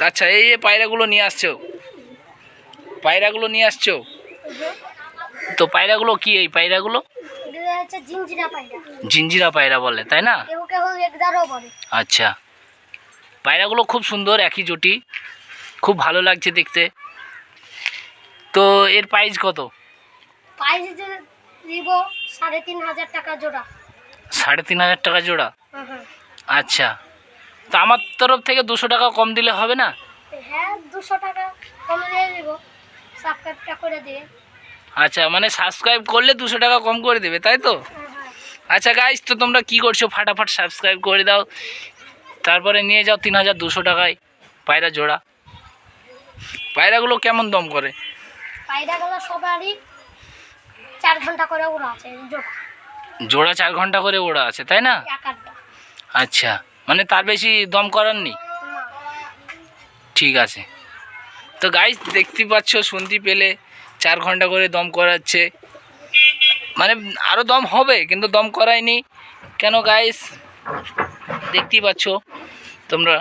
আচ্ছা, এই যে পায়রাগুলো নিয়ে আসছো, পায়রাগুলো নিয়ে আসছো, তো পায়রাগুলো কি? এই পায়রাগুলো জিঞ্জিরা পায়রা বলে, তাই না? আচ্ছা, পায়রাগুলো খুব সুন্দর, একই জুটি, খুব ভালো লাগছে দেখতে। তো এর প্রাইস কত? প্রাইস দিব 3,500 টাকা জোড়া। 3,500 টাকা জোড়া? আচ্ছা, তো আমার তরফ থেকে 200 টাকা কম দিলে হবে না? হ্যাঁ, 200 টাকা কম দিয়ে দিব, সাবস্ক্রাইবটা করে দিয়ে। আচ্ছা, মানে সাবস্ক্রাইব করলে 200 টাকা কম করে দেবে, তাই তো? আচ্ছা গাইস, তো তোমরা কি করছো, ফাটাফাট সাবস্ক্রাইব করে দাও, তারপরে নিয়ে যাও 3,200 টাকায় পায়রা জোড়া। পায়রাগুলো কেমন দাম করে? পায়রাগুলো সবারই 4 ঘন্টা করে ওরা আছে জোড়া। জোড়া 4 ঘন্টা করে ওরা আছে, তাই না? আচ্ছা, মানে তার বেশি দম করার নেই? ঠিক আছে। তো গাইস দেখতে পাচ্ছ, শুনতে পেলে 4 ঘন্টা করে দম করাচ্ছে, মানে আরও দম হবে কিন্তু দম করায়নি কেন গাইস, দেখতেই পাচ্ছ তোমরা।